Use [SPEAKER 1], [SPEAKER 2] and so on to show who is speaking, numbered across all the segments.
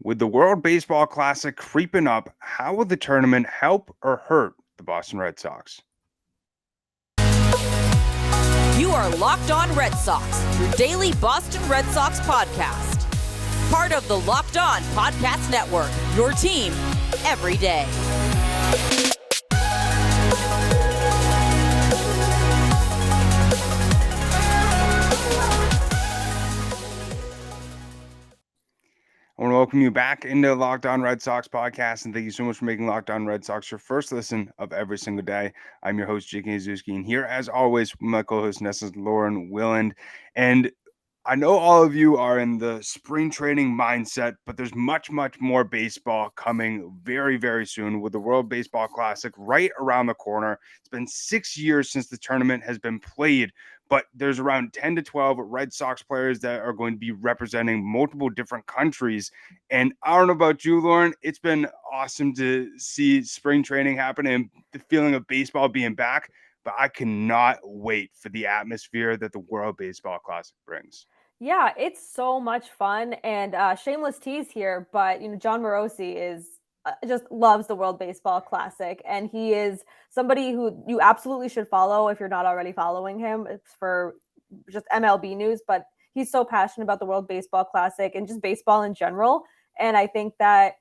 [SPEAKER 1] With the World Baseball Classic creeping up, how will the tournament help or hurt the Boston Red Sox?
[SPEAKER 2] You are Locked On Red Sox, your daily Boston Red Sox podcast. Part of the Locked On Podcast Network, your team every day.
[SPEAKER 1] I want to welcome you back into Locked On Red Sox podcast, and thank you so much for making Locked On Red Sox your first listen of every single day. I'm your host, Kike Hernandez, and here, as always, my co-host, NESN's Lauren Willand. And I know all of you are in the spring training mindset, but there's much, much more baseball coming very, very soon with the World Baseball Classic right around the corner. It's been 6 years since the tournament has been played, but there's around 10 to 12 Red Sox players that are going to be representing multiple different countries. And I don't know about you, Lauren, it's been awesome to see spring training happen and the feeling of baseball being back, but I cannot wait for the atmosphere that the World Baseball Classic brings.
[SPEAKER 3] Yeah, it's so much fun, and shameless tease here, but Jon Morosi is just loves the World Baseball Classic, and he is somebody who you absolutely should follow if you're not already following him. It's for just MLB news, but he's so passionate about the World Baseball Classic and just baseball in general, and I think that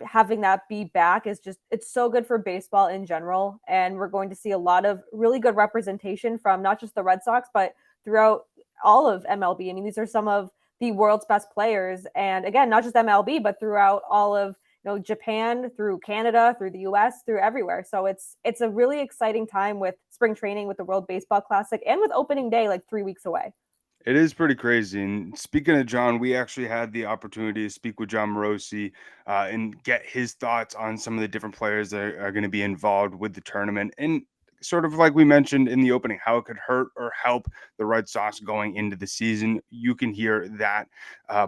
[SPEAKER 3] having that be back is it's so good for baseball in general, and we're going to see a lot of really good representation from not just the Red Sox, but throughout all of MLB. I mean, these are some of the world's best players. And again, not just MLB, but throughout all of Japan, through Canada, through the US, through everywhere. So it's a really exciting time with spring training, with the World Baseball Classic, and with opening day like 3 weeks away.
[SPEAKER 1] It is pretty crazy. And speaking of John, we actually had the opportunity to speak with Jon Morosi and get his thoughts on some of the different players that are going to be involved with the tournament. And sort of like we mentioned in the opening, how it could hurt or help the Red Sox going into the season. You can hear that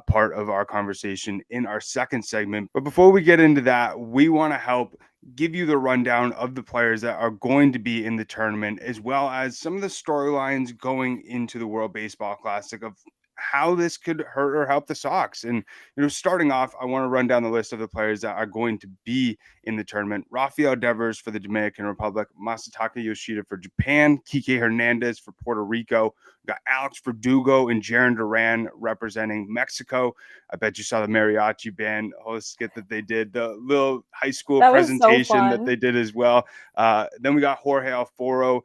[SPEAKER 1] part of our conversation in our second segment. But before we get into that, we want to help give you the rundown of the players that are going to be in the tournament, as well as some of the storylines going into the World Baseball Classic of how this could hurt or help the Sox. And, starting off, I want to run down the list of the players that are going to be in the tournament. Rafael Devers for the Dominican Republic, Masataka Yoshida for Japan, Kike Hernandez for Puerto Rico. We got Alex Verdugo and Jaron Duran representing Mexico. I bet you saw the mariachi band whole skit that they did, the little high school presentation that they did as well. Then we got Jorge Alfaro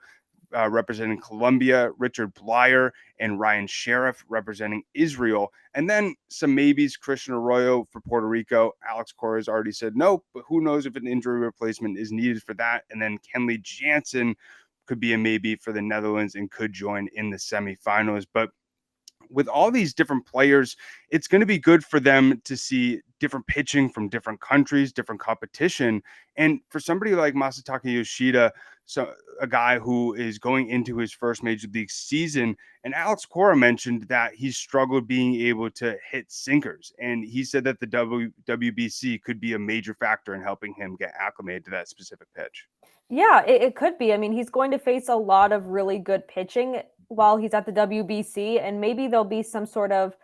[SPEAKER 1] representing Colombia, Richard Blyer and Ryan Sheriff representing Israel. And then some maybes, Christian Arroyo for Puerto Rico. Alex Cora has already said no, but who knows if an injury replacement is needed for that. And then Kenley Jansen could be a maybe for the Netherlands and could join in the semifinals. But with all these different players, it's going to be good for them to see different pitching from different countries, different competition. And for somebody like Masataka Yoshida, so a guy who is going into his first major league season, and Alex Cora mentioned that he struggled being able to hit sinkers. And he said that the WBC could be a major factor in helping him get acclimated to that specific pitch.
[SPEAKER 3] Yeah, it could be. I mean, he's going to face a lot of really good pitching while he's at the WBC, and maybe there'll be some sort of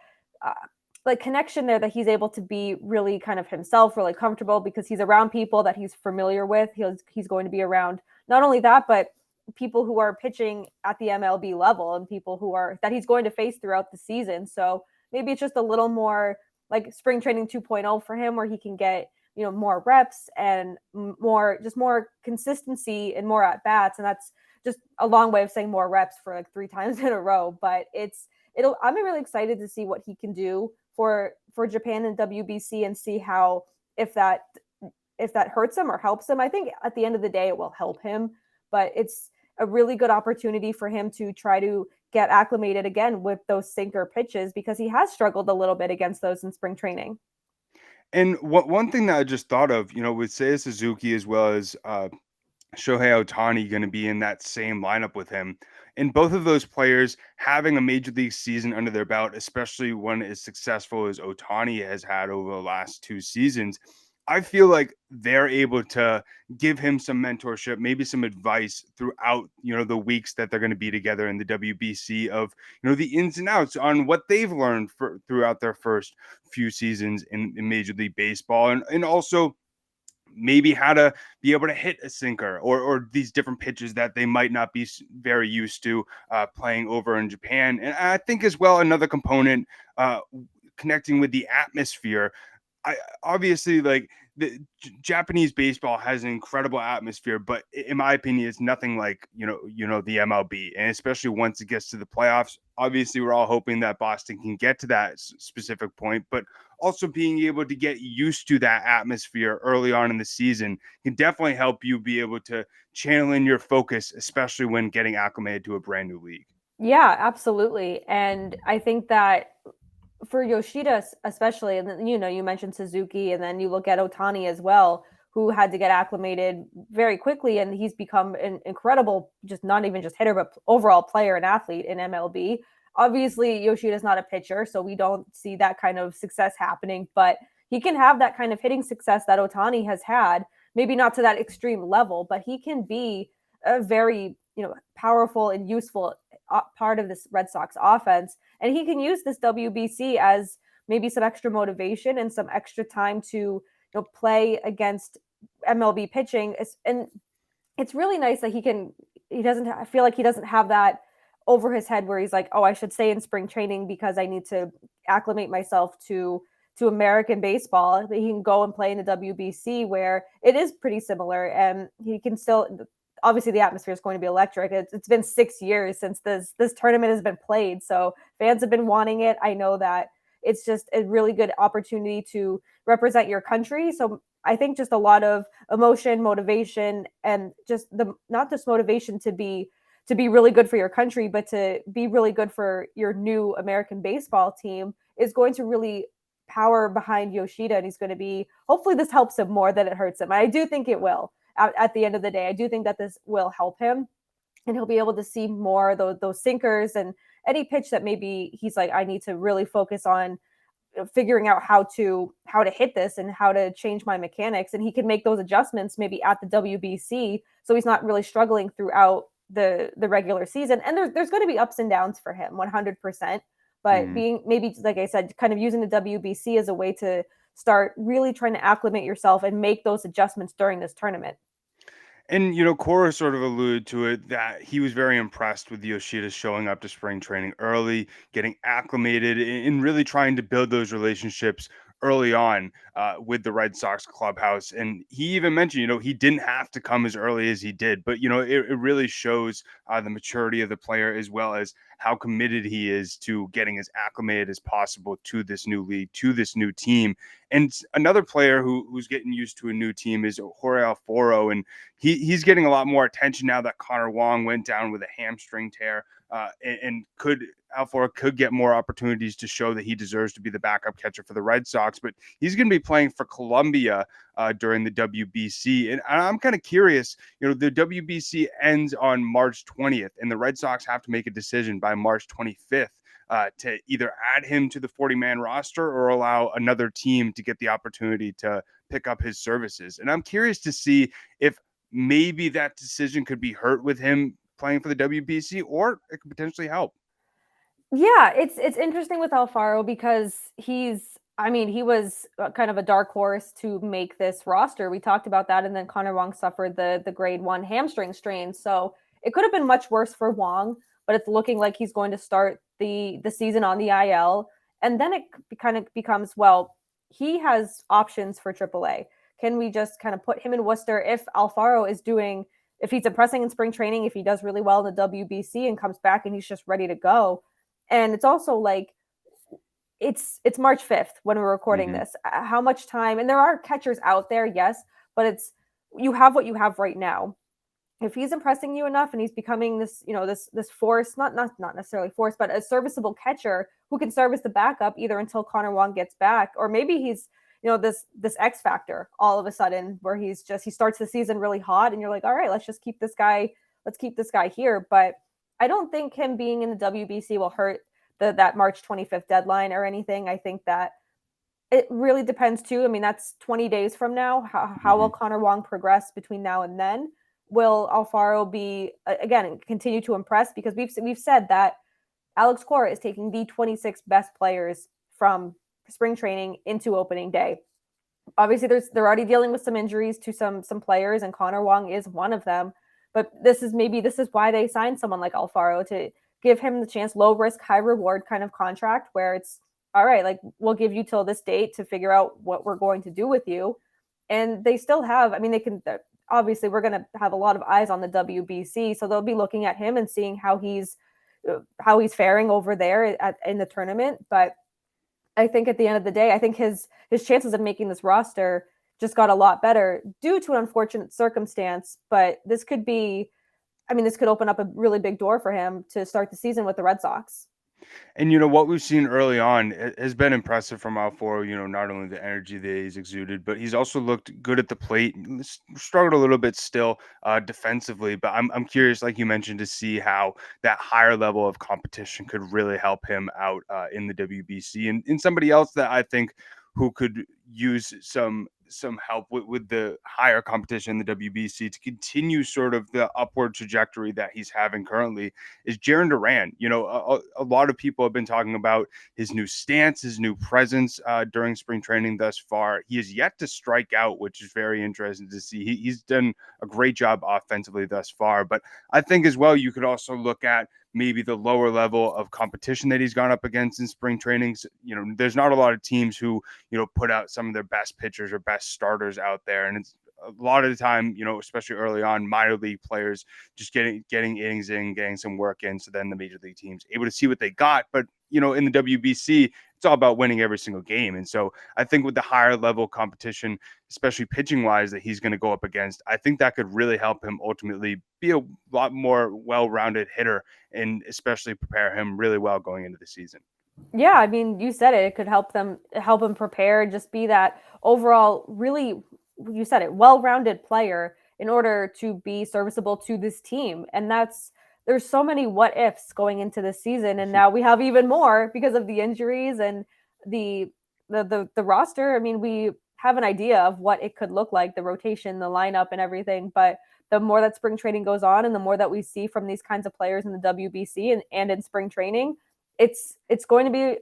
[SPEAKER 3] connection there that he's able to be really kind of himself, really comfortable because he's around people that he's familiar with. He's going to be around not only that, but people who are pitching at the MLB level and people that he's going to face throughout the season. So maybe it's just a little more like spring training 2.0 for him, where he can get more reps and more consistency and more at bats. And that's just a long way of saying more reps for like 3 times in a row. But I'm really excited to see what he can do for Japan and WBC and see how, if that hurts him or helps him. I think at the end of the day, it will help him, but it's a really good opportunity for him to try to get acclimated again with those sinker pitches because he has struggled a little bit against those in spring training.
[SPEAKER 1] And one thing that I just thought of, with Seiya Suzuki as well as Shohei Ohtani going to be in that same lineup with him. And both of those players having a major league season under their belt, especially one as successful as Ohtani has had over the last 2 seasons, I feel like they're able to give him some mentorship, maybe some advice throughout, the weeks that they're going to be together in the WBC of, the ins and outs on what they've learned throughout their first few seasons in Major League Baseball. And also maybe how to be able to hit a sinker or these different pitches that they might not be very used to playing over in Japan. And I think as well, another component, connecting with the atmosphere. I obviously like the Japanese baseball has an incredible atmosphere, but in my opinion, it's nothing like the MLB, and especially once it gets to the playoffs. Obviously, we're all hoping that Boston can get to that specific point, but also being able to get used to that atmosphere early on in the season can definitely help you be able to channel in your focus, especially when getting acclimated to a brand new league.
[SPEAKER 3] Yeah, absolutely. And I think that for Yoshida especially, and then, you mentioned Suzuki, and then you look at Ohtani as well, who had to get acclimated very quickly, and he's become an incredible, just not even just hitter, but overall player and athlete in MLB. Obviously, Yoshida's not a pitcher, so we don't see that kind of success happening, but he can have that kind of hitting success that Ohtani has had, maybe not to that extreme level, but he can be a very, powerful and useful part of this Red Sox offense. And he can use this WBC as maybe some extra motivation and some extra time to play against MLB pitching. And it's really nice that I feel like he doesn't have that over his head where he's like, oh, I should stay in spring training because I need to acclimate myself to American baseball. He can go and play in the WBC where it is pretty similar, and he can still, obviously the atmosphere is going to be electric. It's been 6 years since this tournament has been played, so fans have been wanting it. I know that it's just a really good opportunity to represent your country. So I think just a lot of emotion, motivation, and just not just motivation to be really good for your country, but to be really good for your new American baseball team is going to really power behind Yoshida, and he's going to be, hopefully this helps him more than it hurts him. I do think it will. At the end of the day, I do think that this will help him, and he'll be able to see more those sinkers and any pitch that maybe he's like, I need to really focus on figuring out how to hit this and how to change my mechanics. And he can make those adjustments maybe at the WBC, so he's not really struggling throughout the regular season. And there's going to be ups and downs for him, 100%. But being, maybe, like I said, kind of using the WBC as a way to start really trying to acclimate yourself and make those adjustments during this tournament.
[SPEAKER 1] And, Cora sort of alluded to it that he was very impressed with Yoshida showing up to spring training early, getting acclimated, and really trying to build those relationships early on with the Red Sox clubhouse. And he even mentioned, he didn't have to come as early as he did, but, it really shows the maturity of the player as well as how committed he is to getting as acclimated as possible to this new league, to this new team. And another player who's getting used to a new team is Jorge Alfaro, and he's getting a lot more attention now that Connor Wong went down with a hamstring tear, and Alfaro could get more opportunities to show that he deserves to be the backup catcher for the Red Sox. But he's going to be playing for Colombia during the WBC, and I'm kind of curious. The WBC ends on March 20th, and the Red Sox have to make a decision by March 25th. To either add him to the 40-man roster or allow another team to get the opportunity to pick up his services. And I'm curious to see if maybe that decision could be hurt with him playing for the WBC, or it could potentially help.
[SPEAKER 3] Yeah, it's interesting with Alfaro because he was kind of a dark horse to make this roster. We talked about that, and then Connor Wong suffered the grade 1 hamstring strain. So it could have been much worse for Wong, but it's looking like he's going to start the season on the IL. And then it kind of becomes, well, he has options for AAA. Can we just kind of put him in Worcester if Alfaro if he's impressing in spring training, if he does really well in the WBC and comes back and he's just ready to go? And it's also like, it's March 5th when we're recording this. How much time? And there are catchers out there, yes, but you have what you have right now. If he's impressing you enough and he's becoming this, this force, not necessarily force, but a serviceable catcher who can serve as the backup either until Connor Wong gets back, or maybe he's, this X factor all of a sudden where he starts the season really hot and you're like, all right, let's keep this guy here. But I don't think him being in the WBC will hurt that March 25th deadline or anything. I think that it really depends too. I mean, that's 20 days from now. How will Connor Wong progress between now and then? Will Alfaro be, again, continue to impress? Because we've said that Alex Cora is taking the 26 best players from spring training into opening day. Obviously, they're already dealing with some injuries to some players, and Connor Wong is one of them. But this is why they signed someone like Alfaro, to give him the chance, low risk, high reward kind of contract, where it's all right, like, we'll give you till this date to figure out what we're going to do with you. And they still have, I mean, they can, obviously we're going to have a lot of eyes on the WBC, so they'll be looking at him and seeing how he's faring over there in the tournament. But I think at the end of the day, I think his chances of making this roster just got a lot better due to an unfortunate circumstance. But this could open up a really big door for him to start the season with the Red Sox.
[SPEAKER 1] And what we've seen early on has been impressive from Alfaro. Not only the energy that he's exuded, but he's also looked good at the plate. Struggled a little bit still defensively, but I'm curious, like you mentioned, to see how that higher level of competition could really help him out in the WBC. And somebody else that I think who could use some help with the higher competition in the WBC to continue sort of the upward trajectory that he's having currently is Jarren Duran. A lot of people have been talking about his new stance, his new presence during spring training thus far. He has yet to strike out, which is very interesting to see. He's done a great job offensively thus far, but I think as well, you could also look at maybe the lower level of competition that he's gone up against in spring trainings. There's not a lot of teams who, put out some of their best pitchers or best starters out there. And it's a lot of the time, especially early on, minor league players just getting innings in, getting some work in. So then the major league teams able to see what they got. But, in the WBC, it's all about winning every single game. And so I think with the higher level competition, especially pitching wise, that he's going to go up against, I think that could really help him ultimately be a lot more well-rounded hitter, and especially prepare him really well going into the season.
[SPEAKER 3] Yeah, I mean, you said it. It could help him prepare, just be that overall, really, you said it, well-rounded player in order to be serviceable to this team. And there's so many what ifs going into this season, and now we have even more because of the injuries and the roster. I mean, we have an idea of what it could look like, the rotation, the lineup, and everything. But the more that spring training goes on, and the more that we see from these kinds of players in the WBC and in spring training, it's going to be,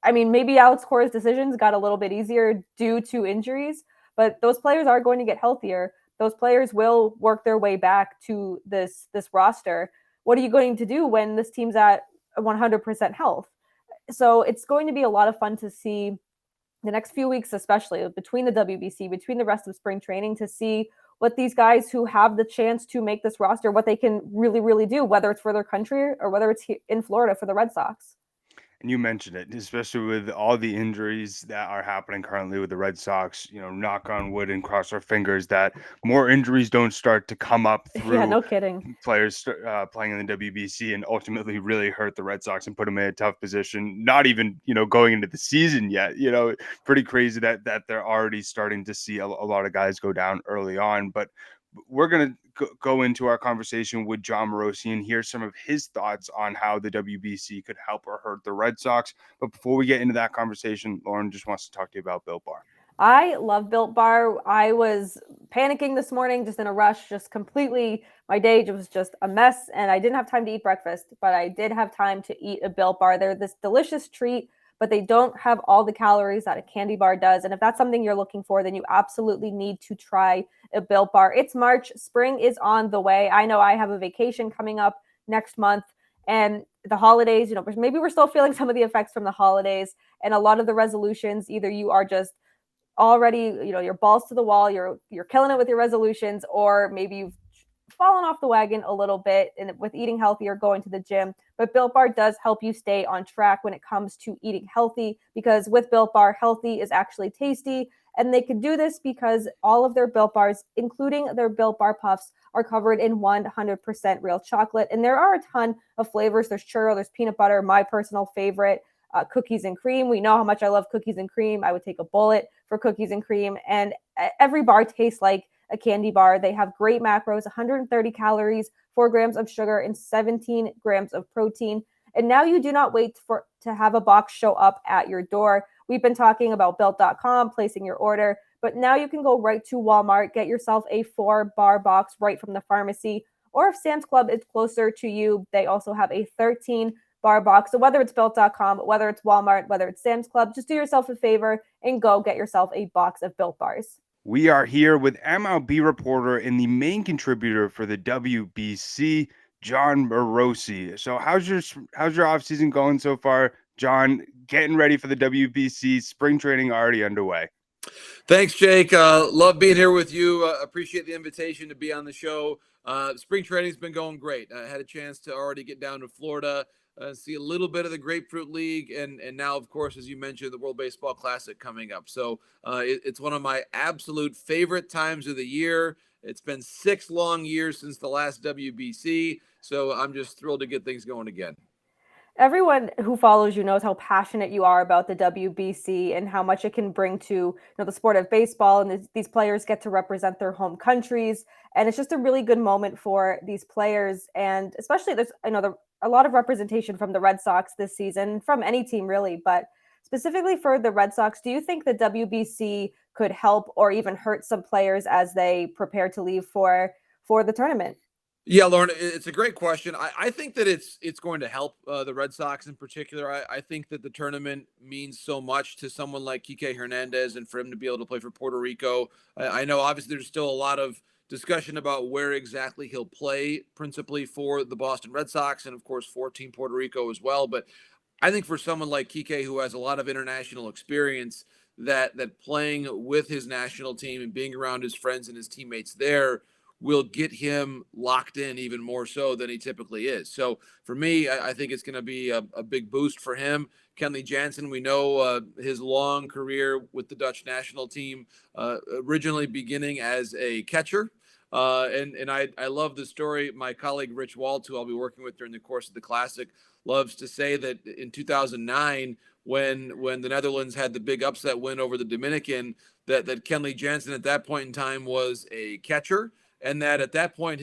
[SPEAKER 3] I mean, maybe Alex Cora's decisions got a little bit easier due to injuries, but those players are going to get healthier. Those players will work their way back to this roster. What are you going to do when this team's at 100% health? So it's going to be a lot of fun to see the next few weeks, especially between the WBC, between the rest of spring training, to see what these guys who have the chance to make this roster, what they can really, really do, whether it's for their country or whether it's in Florida for the Red Sox.
[SPEAKER 1] And you mentioned it, especially with all the injuries that are happening currently with the Red Sox, knock on wood and cross our fingers that more injuries don't start to come up through
[SPEAKER 3] Yeah, no kidding.
[SPEAKER 1] Players playing in the WBC and ultimately really hurt the Red Sox and put them in a tough position, not even, going into the season yet. Pretty crazy that they're already starting to see a lot of guys go down early on. But we're going to go into our conversation with Jon Morosi and hear some of his thoughts on how the WBC could help or hurt the Red Sox. But before we get into that conversation, Lauren just wants to talk to you about Built Bar.
[SPEAKER 3] I love Built Bar. I was panicking this morning, just in a rush, just completely, my day was just a mess, and I didn't have time to eat breakfast, but I did have time to eat a Built Bar. They're this delicious treat, but they don't have all the calories that a candy bar does. And if that's something you're looking for, then you absolutely need to try a Built Bar. It's March. Spring is on the way. I know I have a vacation coming up next month, and the holidays, maybe we're still feeling some of the effects from the holidays, and a lot of the resolutions, either you are just already, your balls to the wall, you're killing it with your resolutions, or maybe you've fallen off the wagon a little bit and with eating healthy or going to the gym. But Built Bar does help you stay on track when it comes to eating healthy, because with Built Bar, healthy is actually tasty. And they can do this because all of their Built Bars, including their Built Bar Puffs, are covered in 100% real chocolate. And there are a ton of flavors. There's churro, there's peanut butter, my personal favorite, cookies and cream. We know how much I love cookies and cream. I would take a bullet for cookies and cream. And every bar tastes like a candy bar. They have great macros, 130 calories, 4 grams of sugar, and 17 grams of protein. And now you do not wait to have a box show up at your door. We've been talking about built.com, placing your order, but now you can go right to Walmart, get yourself a 4-bar box right from the pharmacy. Or if Sam's Club is closer to you, they also have a 13-bar box. So whether it's built.com, whether it's Walmart, whether it's Sam's Club, just do yourself a favor and go get yourself a box of Built Bars.
[SPEAKER 1] We are here with MLB reporter and the main contributor for the WBC, Jon Morosi. So how's your offseason going so far, John? Getting ready for the WBC, spring training already underway.
[SPEAKER 4] Thanks, Jake. Love being here with you. Appreciate the invitation to be on the show. Spring training's been going great. I had a chance to already get down to Florida, see a little bit of the Grapefruit League, and now, of course, as you mentioned, the World Baseball Classic coming up. So it's one of my absolute favorite times of the year. It's been 6 long years since the last WBC, so I'm just thrilled to get things going again.
[SPEAKER 3] Everyone who follows you knows how passionate you are about the WBC and how much it can bring to the sport of baseball. And these players get to represent their home countries. And it's just a really good moment for these players. And especially there's a lot of representation from the Red Sox this season, from any team really. But specifically for the Red Sox, do you think the WBC could help or even hurt some players as they prepare to leave for the tournament?
[SPEAKER 4] Yeah, Lauren, it's a great question. I think that it's going to help the Red Sox in particular. I think that the tournament means so much to someone like Kike Hernandez, and for him to be able to play for Puerto Rico. I know obviously there's still a lot of discussion about where exactly he'll play, principally for the Boston Red Sox and, of course, for Team Puerto Rico as well. But I think for someone like Kike, who has a lot of international experience, that playing with his national team and being around his friends and his teammates there will get him locked in even more so than he typically is. So for me, I think it's going to be a big boost for him. Kenley Jansen, we know his long career with the Dutch national team, originally beginning as a catcher. And I love the story. My colleague, Rich Walt, who I'll be working with during the course of the Classic, loves to say that in 2009, when the Netherlands had the big upset win over the Dominican, that Kenley Jansen at that point in time was a catcher. And that at that point,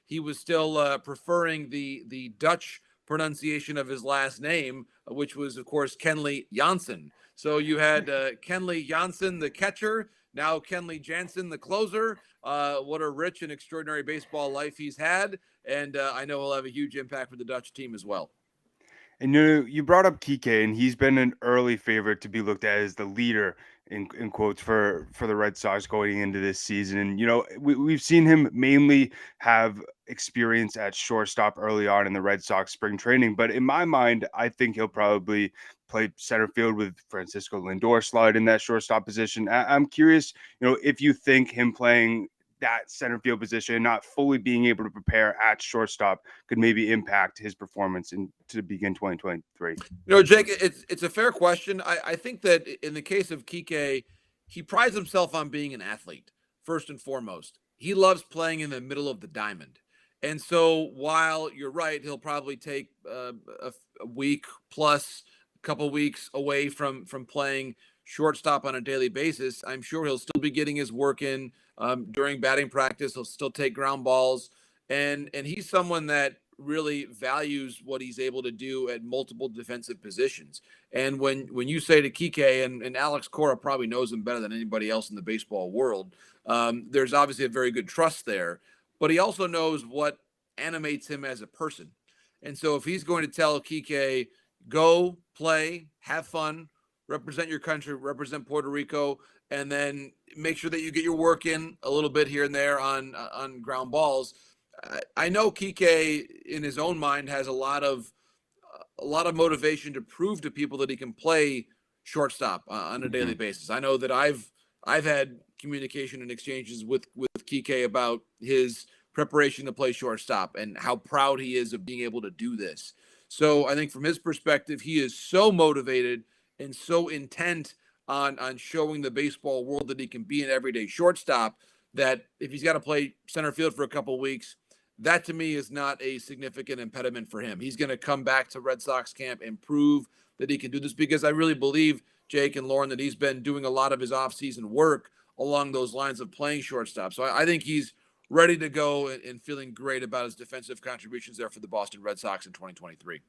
[SPEAKER 4] he was still preferring the Dutch pronunciation of his last name, which was, of course, Kenley Jansen. So you had Kenley Jansen, the catcher, now Kenley Jansen, the closer. What a rich and extraordinary baseball life he's had. And I know he'll have a huge impact for the Dutch team as well.
[SPEAKER 1] And you brought up Kike, and he's been an early favorite to be looked at as the leader in quotes for the Red Sox going into this season. And we've seen him mainly have experience at shortstop early on in the Red Sox spring training. But in my mind, I think he'll probably play center field with Francisco Lindor slide in that shortstop position. I'm curious, if you think him playing that center field position, not fully being able to prepare at shortstop, could maybe impact his performance to begin 2023?
[SPEAKER 4] Jake, it's a fair question. I think that in the case of Kike, he prides himself on being an athlete, first and foremost. He loves playing in the middle of the diamond. And so while you're right, he'll probably take a week plus a couple weeks away from playing shortstop on a daily basis, I'm sure he'll still be getting his work in during batting practice. He'll still take ground balls. And he's someone that really values what he's able to do at multiple defensive positions. And when you say to Kike, and Alex Cora probably knows him better than anybody else in the baseball world, there's obviously a very good trust there. But he also knows what animates him as a person. And so if he's going to tell Kike, go play, have fun, represent your country, represent Puerto Rico, and then make sure that you get your work in a little bit here and there on ground balls. I know Kike in his own mind has a lot of motivation to prove to people that he can play shortstop on a daily basis. I know that I've had communication and exchanges with Kike about his preparation to play shortstop and how proud he is of being able to do this. So I think from his perspective, he is so motivated and so intent on showing the baseball world that he can be an everyday shortstop, that if he's got to play center field for a couple of weeks, that to me is not a significant impediment for him. He's going to come back to Red Sox camp and prove that he can do this, because I really believe, Jake and Lauren, that he's been doing a lot of his offseason work along those lines of playing shortstop. So I think he's ready to go and feeling great about his defensive contributions there for the Boston Red Sox in 2023.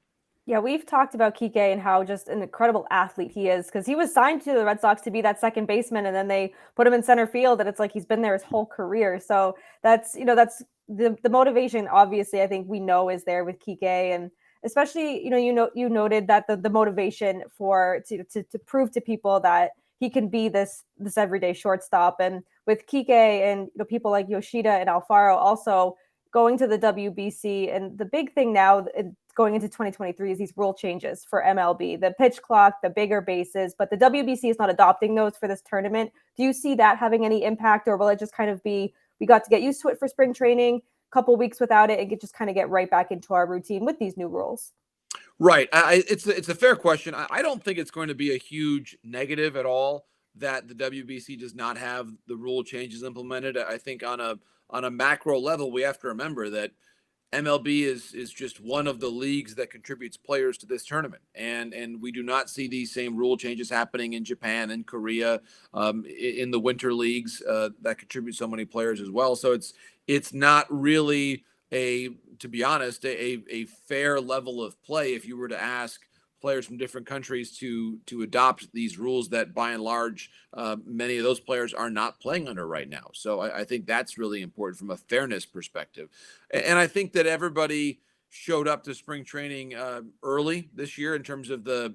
[SPEAKER 3] Yeah, we've talked about Kike and how just an incredible athlete he is, because he was signed to the Red Sox to be that second baseman, and then they put him in center field, and it's like he's been there his whole career. So that's the motivation. Obviously, I think we know is there with Kike, and especially you noted that the motivation for to prove to people that he can be this everyday shortstop, and with Kike and people like Yoshida and Alfaro also going to the WBC, and the big thing now going into 2023 is these rule changes for MLB, the pitch clock, the bigger bases, but the WBC is not adopting those for this tournament. Do you see that having any impact, or will it just kind of be, we got to get used to it for spring training, a couple weeks without it, and just kind of get right back into our routine with these new rules?
[SPEAKER 4] Right. It's a fair question. I don't think it's going to be a huge negative at all that the WBC does not have the rule changes implemented. I think on a macro level, we have to remember that MLB is just one of the leagues that contributes players to this tournament, and we do not see these same rule changes happening in Japan and Korea, in the winter leagues that contribute so many players as well. So it's not really to be honest, a fair level of play if you were to ask players from different countries to adopt these rules that by and large many of those players are not playing under right now. So I think that's really important from a fairness perspective, and I think that everybody showed up to spring training early this year in terms of the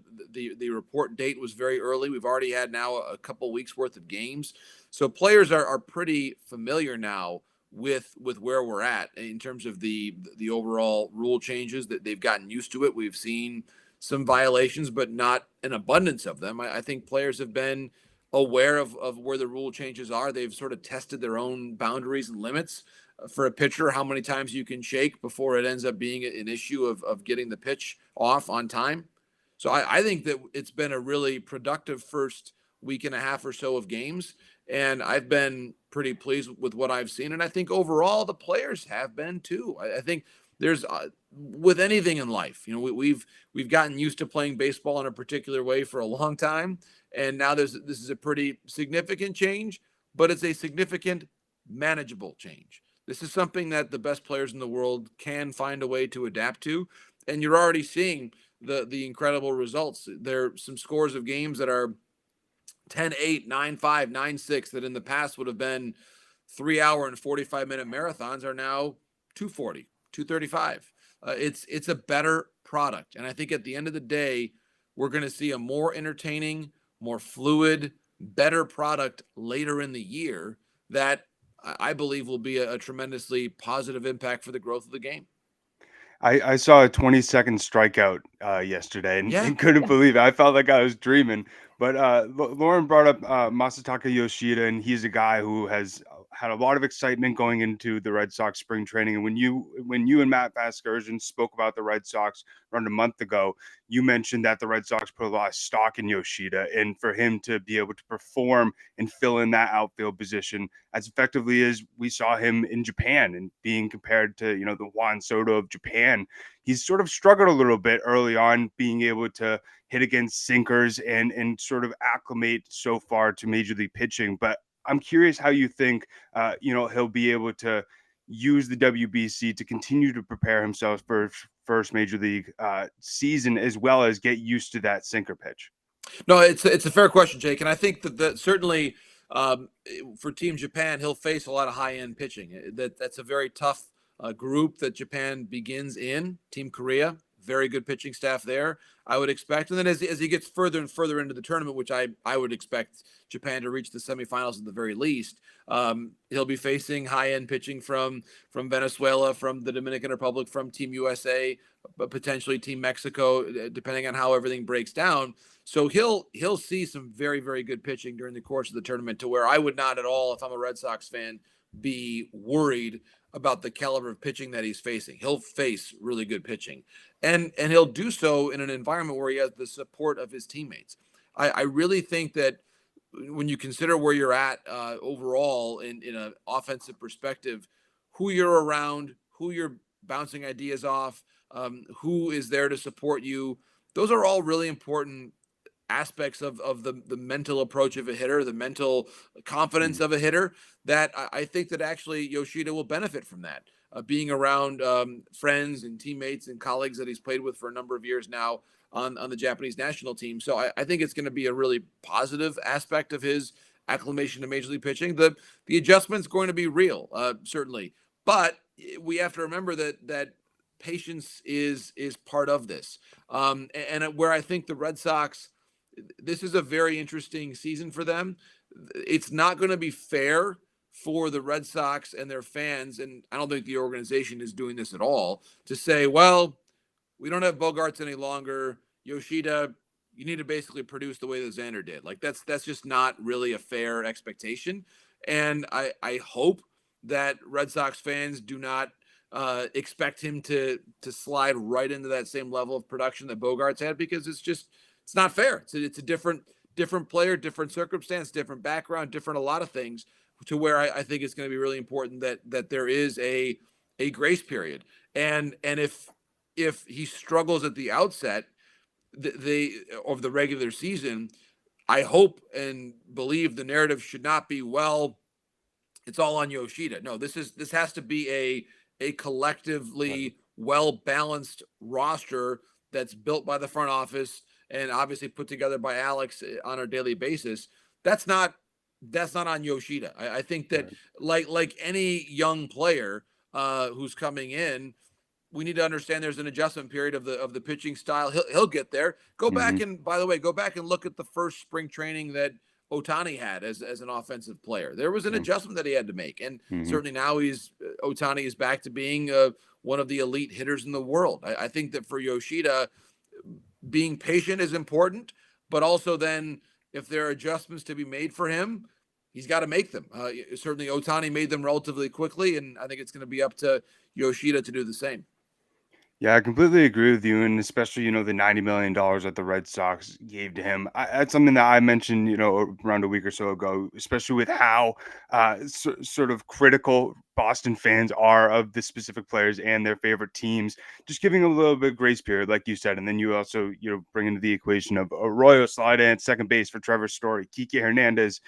[SPEAKER 4] report date was very early. We've already had now a couple weeks worth of games, so players are pretty familiar now with where we're at in terms of the overall rule changes, that they've gotten used to it. We've seen some violations, but not an abundance of them. I think players have been aware of where the rule changes are. They've sort of tested their own boundaries and limits for a pitcher, how many times you can shake before it ends up being an issue of getting the pitch off on time. So I think that it's been a really productive first week and a half or so of games, and I've been pretty pleased with what I've seen. And I think overall the players have been too. I think there's with anything in life, we've gotten used to playing baseball in a particular way for a long time, and now this is a pretty significant change, but it's a significant, manageable change. This is something that the best players in the world can find a way to adapt to, and you're already seeing the incredible results. There are some scores of games that are 10-8, 9-5, 9-6 that in the past would have been 3-hour and 45-minute marathons are now 240, 235. It's a better product. And I think at the end of the day, we're going to see a more entertaining, more fluid, better product later in the year that I believe will be a tremendously positive impact for the growth of the game.
[SPEAKER 1] I saw a 20-second strikeout yesterday and,
[SPEAKER 4] Yeah.
[SPEAKER 1] and couldn't believe it. I felt like I was dreaming. But Lauren brought up Masataka Yoshida, and he's a guy who has had a lot of excitement going into the Red Sox spring training. And when you and Matt Vasgersian spoke about the Red Sox around a month ago, you mentioned that the Red Sox put a lot of stock in Yoshida, and for him to be able to perform and fill in that outfield position as effectively as we saw him in Japan and being compared to, the Juan Soto of Japan. He's sort of struggled a little bit early on being able to hit against sinkers and sort of acclimate so far to major league pitching. But I'm curious how you think, he'll be able to use the WBC to continue to prepare himself for first major league season, as well as get used to that sinker pitch.
[SPEAKER 4] No, it's a fair question, Jake, and I think that certainly for Team Japan, he'll face a lot of high-end pitching. That's a very tough group that Japan begins in. Team Korea, very good pitching staff there, I would expect. And then as he gets further and further into the tournament, which I would expect Japan to reach the semifinals at the very least, he'll be facing high-end pitching from Venezuela, from the Dominican Republic, from Team USA, but potentially Team Mexico, depending on how everything breaks down. So he'll see some very, very good pitching during the course of the tournament, to where I would not at all, if I'm a Red Sox fan, be worried about the caliber of pitching that he's facing. He'll face really good pitching, and he'll do so in an environment where he has the support of his teammates. I really think that when you consider where you're at overall in an offensive perspective, who you're around, who you're bouncing ideas off, who is there to support you, those are all really important aspects of the mental approach of a hitter, the mental confidence of a hitter, that I think that actually Yoshida will benefit from that. being around friends and teammates and colleagues that he's played with for a number of years now on the Japanese national team. So I think it's going to be a really positive aspect of his acclimation to Major League pitching. The adjustment's going to be real, certainly, but we have to remember that patience is part of this. And where I think the Red Sox, this is a very interesting season for them. It's not going to be fair for the Red Sox and their fans, and I don't think the organization is doing this at all, to say, well, we don't have Bogaerts any longer. Yoshida, you need to basically produce the way that Xander did. Like that's just not really a fair expectation. And I hope that Red Sox fans do not expect him to slide right into that same level of production that Bogaerts had, because it's not fair. It's a different player, different circumstance, different background, different a lot of things, to where I think it's going to be really important that there is a grace period. And if he struggles at the outset of the regular season, I hope and believe the narrative should not be, well, it's all on Yoshida. No, this has to be a collectively well-balanced roster that's built by the front office and obviously put together by Alex on a daily basis. That's not on Yoshida. I think that like any young player who's coming in, we need to understand there's an adjustment period of the pitching style. He'll get there. Go back and, by the way, look at the first spring training that Ohtani had as an offensive player. There was an adjustment that he had to make, and certainly now Ohtani is back to being one of the elite hitters in the world. I think that for Yoshida, being patient is important, but also then if there are adjustments to be made for him, he's got to make them. Certainly Ohtani made them relatively quickly, and I think it's going to be up to Yoshida to do the same.
[SPEAKER 1] Yeah, I completely agree with you, and especially, the $90 million that the Red Sox gave to him. That's something that I mentioned, around a week or so ago, especially with how sort of critical Boston fans are of the specific players and their favorite teams, just giving a little bit of grace period, like you said. And then you also, bring into the equation of Arroyo slide in at second base for Trevor Story, Kike Hernandez,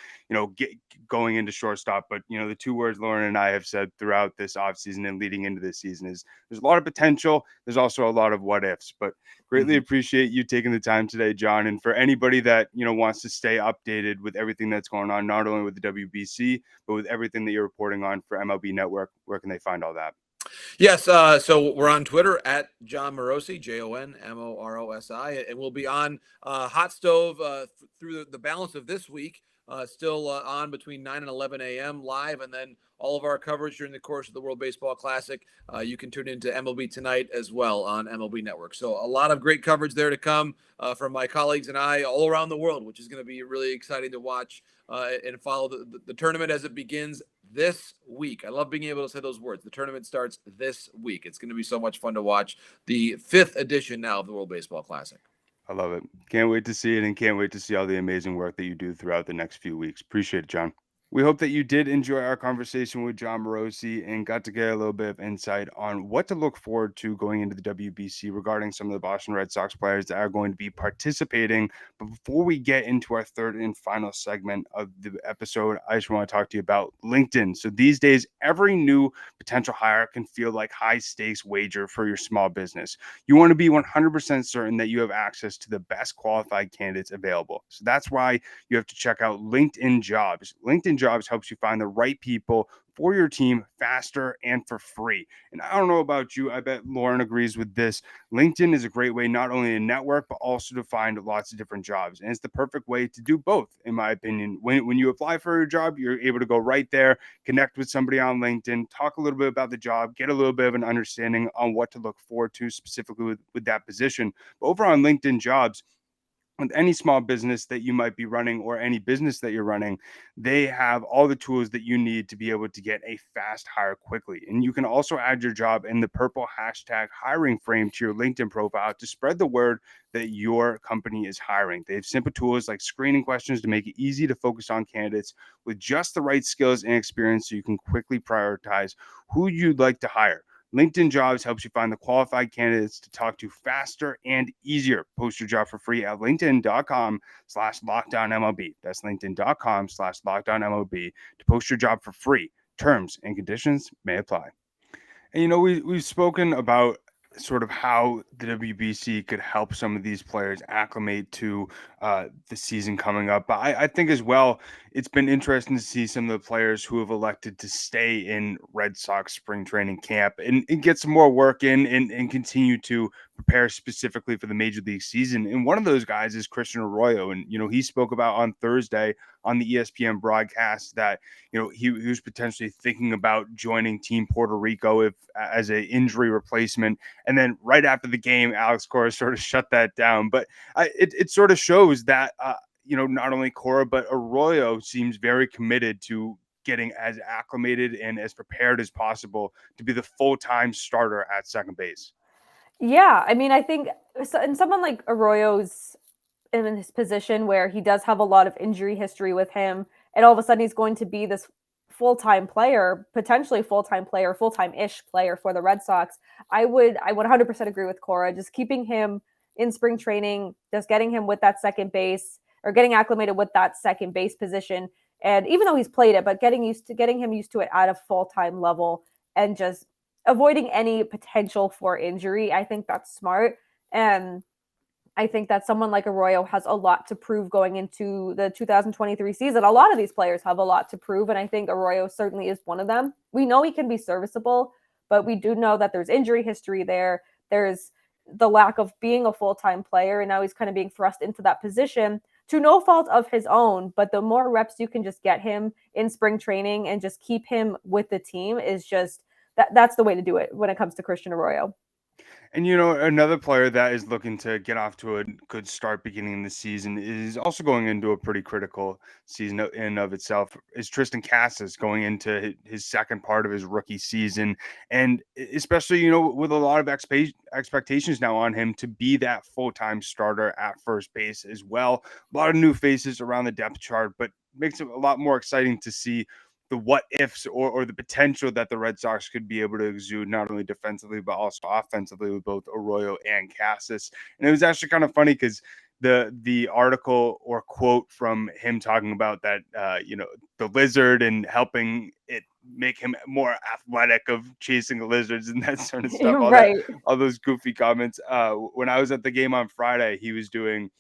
[SPEAKER 1] going into shortstop. But, the two words Lauren and I have said throughout this offseason and leading into this season is there's a lot of potential. There's also a lot of what ifs, but greatly appreciate you taking the time today, John. And for anybody that, wants to stay updated with everything that's going on, not only with the WBC, but with everything that you're reporting on for MLB Network, where can they find all that?
[SPEAKER 4] Yes. So we're on Twitter at Jon Morosi, JONMOROSI, and we'll be on Hot Stove through the balance of this week. Still on between 9 and 11 a.m. live, and then all of our coverage during the course of the World Baseball Classic. You can tune into MLB Tonight as well on MLB Network. So a lot of great coverage there to come from my colleagues and I all around the world, which is going to be really exciting to watch and follow the tournament as it begins this week. I love being able to say those words. The tournament starts this week. It's going to be so much fun to watch the 5th edition now of the World Baseball Classic.
[SPEAKER 1] I love it. Can't wait to see it, and can't wait to see all the amazing work that you do throughout the next few weeks. Appreciate it, John. We hope that you did enjoy our conversation with Jon Morosi and got to get a little bit of insight on what to look forward to going into the WBC regarding some of the Boston Red Sox players that are going to be participating. But before we get into our third and final segment of the episode, I just want to talk to you about LinkedIn. So these days, every new potential hire can feel like high stakes wager for your small business. You want to be 100% certain that you have access to the best qualified candidates available. So that's why you have to check out LinkedIn Jobs. LinkedIn Jobs helps you find the right people for your team faster and for free. And I don't know about you, I bet Lauren agrees with this. LinkedIn is a great way not only to network, but also to find lots of different jobs. And it's the perfect way to do both, in my opinion. When you apply for your job, you're able to go right there, connect with somebody on LinkedIn, talk a little bit about the job, get a little bit of an understanding on what to look forward to specifically with that position. But over on LinkedIn Jobs, with any small business that you might be running or any business that you're running, they have all the tools that you need to be able to get a fast hire quickly. And you can also add your job in the purple hashtag hiring frame to your LinkedIn profile to spread the word that your company is hiring. They have simple tools like screening questions to make it easy to focus on candidates with just the right skills and experience so you can quickly prioritize who you'd like to hire. LinkedIn Jobs helps you find the qualified candidates to talk to faster and easier. Post your job for free at linkedin.com/lockdownmlb. That's linkedin.com/lockdownmlb to post your job for free. Terms and conditions may apply. And we've spoken about sort of how the WBC could help some of these players acclimate to the season coming up. But I think as well, it's been interesting to see some of the players who have elected to stay in Red Sox spring training camp and get some more work in and continue to prepare specifically for the major league season. And one of those guys is Christian Arroyo. And, he spoke about on Thursday on the ESPN broadcast that he was potentially thinking about joining Team Puerto Rico if as a injury replacement. And then right after the game, Alex Cora sort of shut that down. But it sort of shows that not only Cora but Arroyo seems very committed to getting as acclimated and as prepared as possible to be the full-time starter at second base.
[SPEAKER 3] Yeah, I mean, I think and someone like Arroyo's in his position where he does have a lot of injury history with him, and all of a sudden he's going to be this full-time player, potentially full-time player, full-time-ish player for the Red Sox. I would 100% agree with Cora. Just keeping him in spring training, just getting him with that second base or getting acclimated with that second base position. And even though he's played it, but getting him used to it at a full-time level and just avoiding any potential for injury. I think that's smart. And I think that someone like Arroyo has a lot to prove going into the 2023 season. A lot of these players have a lot to prove, and I think Arroyo certainly is one of them. We know he can be serviceable, but we do know that there's injury history there. There's the lack of being a full-time player, and now he's kind of being thrust into that position to no fault of his own. But the more reps you can just get him in spring training and just keep him with the team is just that's the way to do it when it comes to Christian Arroyo.
[SPEAKER 1] And another player that is looking to get off to a good start beginning the season is also going into a pretty critical season in and of itself is Tristan Casas going into his second part of his rookie season. And especially, with a lot of expectations now on him to be that full-time starter at first base as well. A lot of new faces around the depth chart, but makes it a lot more exciting to see the what ifs or the potential that the Red Sox could be able to exude, not only defensively, but also offensively with both Arroyo and Casas. And it was actually kind of funny because the article or quote from him talking about that, the lizard and helping it make him more athletic of chasing the lizards and that sort of stuff,
[SPEAKER 3] Right.
[SPEAKER 1] all those goofy comments. When I was at the game on Friday, he was doing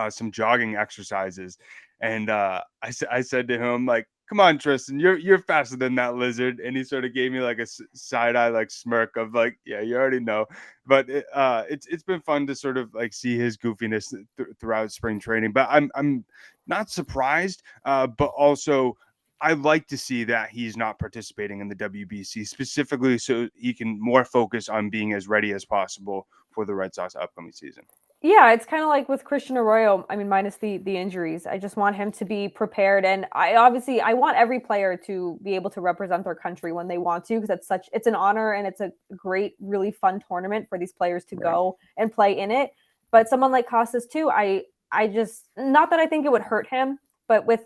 [SPEAKER 1] some jogging exercises. And I said to him, like, come on, Tristan, you're faster than that lizard. And he sort of gave me like a side eye, like smirk of like, yeah, you already know. But it's been fun to sort of like see his goofiness throughout spring training. But I'm not surprised, but also I like to see that he's not participating in the WBC specifically so he can more focus on being as ready as possible for the Red Sox upcoming season.
[SPEAKER 3] Yeah, it's kind of like with Christian Arroyo. I mean, minus the injuries. I just want him to be prepared, and I want every player to be able to represent their country when they want to, because it's an honor and it's a great, really fun tournament for these players to go and play in it. But someone like Casas too, I just, not that I think it would hurt him, but with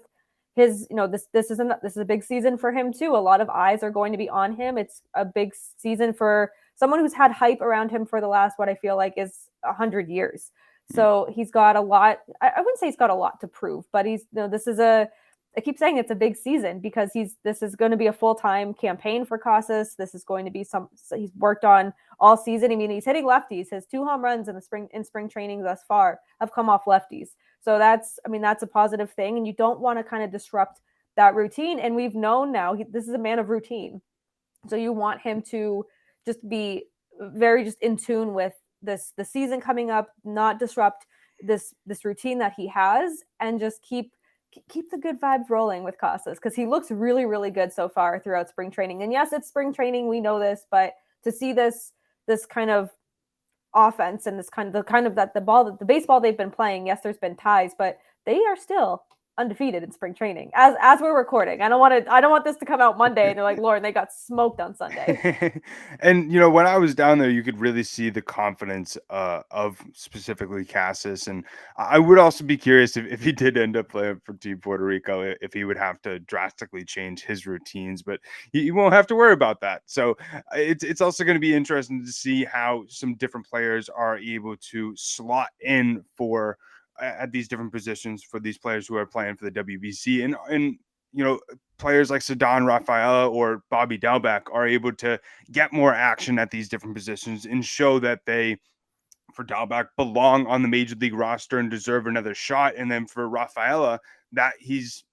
[SPEAKER 3] his, this is a big season for him too. A lot of eyes are going to be on him. It's a big season for someone who's had hype around him for the last, what I feel like is 100 years. So he's got a lot. I wouldn't say he's got a lot to prove, but I keep saying it's a big season because this is going to be a full-time campaign for Casas. This is going to be he's worked on all season. I mean, he's hitting lefties. His 2 home runs in spring training thus far have come off lefties. So that's a positive thing. And you don't want to kind of disrupt that routine. And we've known now this is a man of routine. So you want him to just be very just in tune with the season coming up, not disrupt this routine that he has, and just keep the good vibes rolling with Casas, because he looks really, really good so far throughout spring training. And yes, it's spring training, we know this, but to see this kind of offense and this kind of that the baseball they've been playing, yes, there's been ties, but they are still undefeated in spring training as we're recording. I don't want this to come out Monday and they're like, Lauren, they got smoked on Sunday.
[SPEAKER 1] And when I was down there, you could really see the confidence of specifically Casas. And I would also be curious if he did end up playing for Team Puerto Rico, if he would have to drastically change his routines, but he won't have to worry about that. So it's also going to be interesting to see how some different players are able to slot in for at these different positions for these players who are playing for the WBC. And players like Ceddanne Rafaela or Bobby Delbeck are able to get more action at these different positions and show that they, for Dalbec, belong on the major league roster and deserve another shot. And then for Rafaela, that he's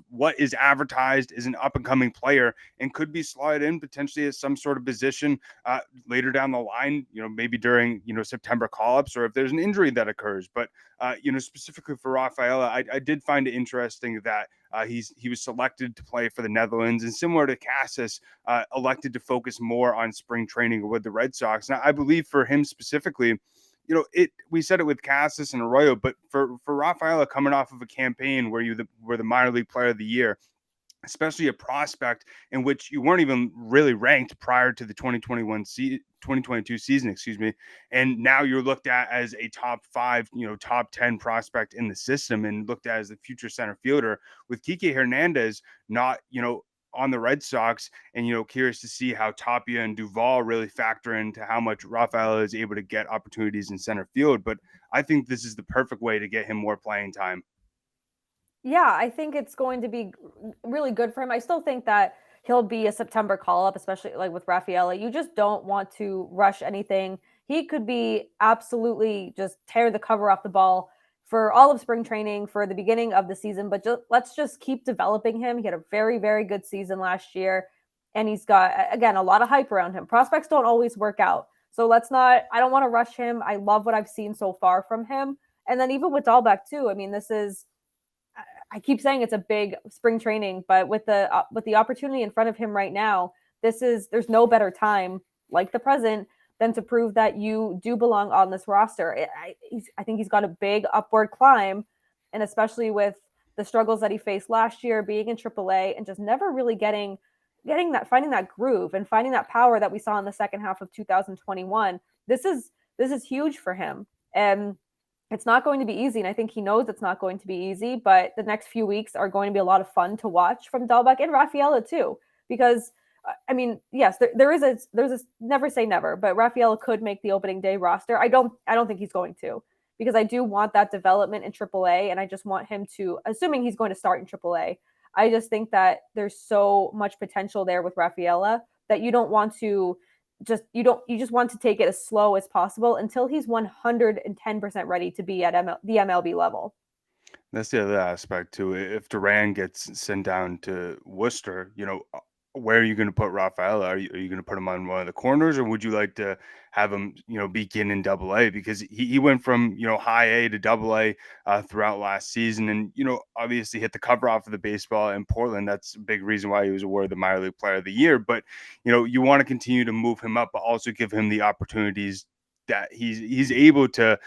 [SPEAKER 1] what is advertised as an up and coming player and could be slotted in potentially as some sort of position later down the line, maybe during, September call-ups, or if there's an injury that occurs. But, specifically for Rafaela, I did find it interesting that he was selected to play for the Netherlands, and similar to Cassis, elected to focus more on spring training with the Red Sox. And I believe for him specifically, we said it with Cassis and Arroyo, but for Rafaela, coming off of a campaign where you were the minor league player of the year, especially a prospect in which you weren't even really ranked prior to the 2022 season, and now you're looked at as a top 5, top 10 prospect in the system, and looked at as the future center fielder, with Kike Hernandez not, on the Red Sox, and curious to see how Tapia and Duvall really factor into how much Rafael is able to get opportunities in center field. But I think this is the perfect way to get him more playing time.
[SPEAKER 3] Yeah, I think it's going to be really good for him. I still think that he'll be a September call-up, especially like with Rafaela. You just don't want to rush anything. He could be absolutely just tear the cover off the ball for all of spring training, for the beginning of the season, but let's just keep developing him. He had a very, very good season last year, and he's got, again, a lot of hype around him. Prospects don't always work out. So I don't want to rush him. I love what I've seen so far from him. And then even with Dahlbeck too, I mean, I keep saying it's a big spring training, but with the opportunity in front of him right now, there's no better time like the present than to prove that you do belong on this roster. I think he's got a big upward climb, and especially with the struggles that he faced last year, being in AAA and just never really finding that groove and finding that power that we saw in the second half of 2021. This is huge for him, and it's not going to be easy. And I think he knows it's not going to be easy, but the next few weeks are going to be a lot of fun to watch from Dahlbeck and Rafaela too, because I mean, yes, there's a never say never, but Rafaela could make the opening day roster. I don't think he's going to, because I do want that development in AAA, and I just want him to, assuming he's going to start in AAA. I just think that there's so much potential there with Rafaela that you don't want to you just want to take it as slow as possible until he's 110% ready to be at the MLB level.
[SPEAKER 1] That's the other aspect too. If Duran gets sent down to Worcester, where are you going to put Rafael? Are you going to put him on one of the corners, or would you like to have him, begin in Double A? Because he went from, high A to Double A throughout last season, and obviously hit the cover off of the baseball in Portland. That's a big reason why he was awarded the minor league player of the year. But you want to continue to move him up, but also give him the opportunities that he's able to,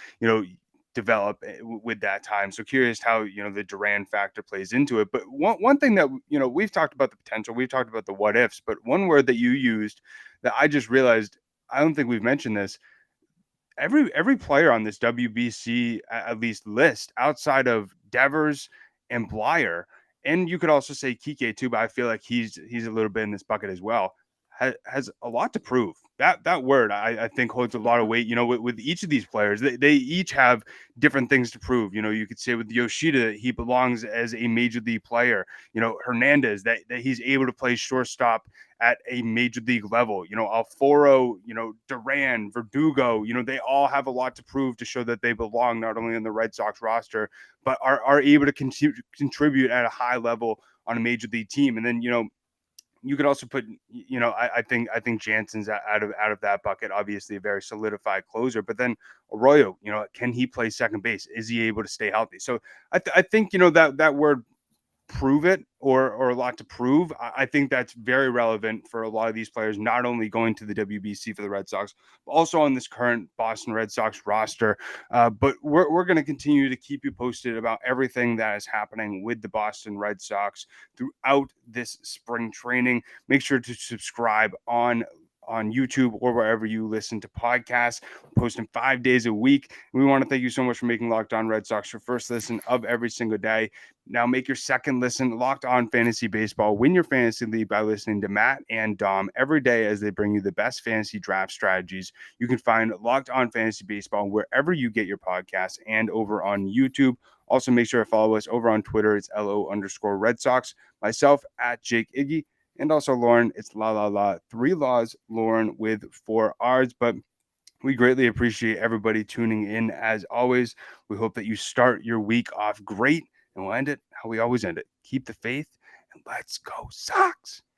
[SPEAKER 1] develop with that time. So curious how the Duran factor plays into it. But one thing that we've talked about the potential, we've talked about the what ifs, but one word that you used that I just realized, I don't think we've mentioned this. Every player on this WBC at least list, outside of Devers and Blyer, and you could also say Kike too, but I feel like he's a little bit in this bucket as well, has a lot to prove. That word I think holds a lot of weight. With each of these players, they each have different things to prove. You could say with Yoshida, he belongs as a major league player. Hernandez, that he's able to play shortstop at a major league level. Alfaro, Duran, Verdugo, they all have a lot to prove to show that they belong not only on the Red Sox roster, but are able to contribute at a high level on a major league team. And then, you could also put, I think Jansen's out of that bucket. Obviously, a very solidified closer. But then Arroyo, can he play second base? Is he able to stay healthy? So I think that word prove it, or a lot to prove. I think that's very relevant for a lot of these players, not only going to the WBC for the Red Sox, but also on this current Boston Red Sox roster. But we're going to continue to keep you posted about everything that is happening with the Boston Red Sox throughout this spring training. Make sure to subscribe on on YouTube or wherever you listen to podcasts. We're posting 5 days a week. We want to thank you so much for making Locked On Red Sox your first listen of every single day. Now make your second listen Locked On Fantasy Baseball. Win your fantasy league by listening to Matt and Dom every day as they bring you the best fantasy draft strategies. You can find Locked On Fantasy Baseball wherever you get your podcasts and over on YouTube. Also, make sure to follow us over on Twitter. It's LO_Red Sox. Myself at Jake Iggy. And also Lauren, it's la 3 laws, Lauren with 4 R's. But we greatly appreciate everybody tuning in as always. We hope that you start your week off great, and we'll end it how we always end it. Keep the faith, and let's go Sox.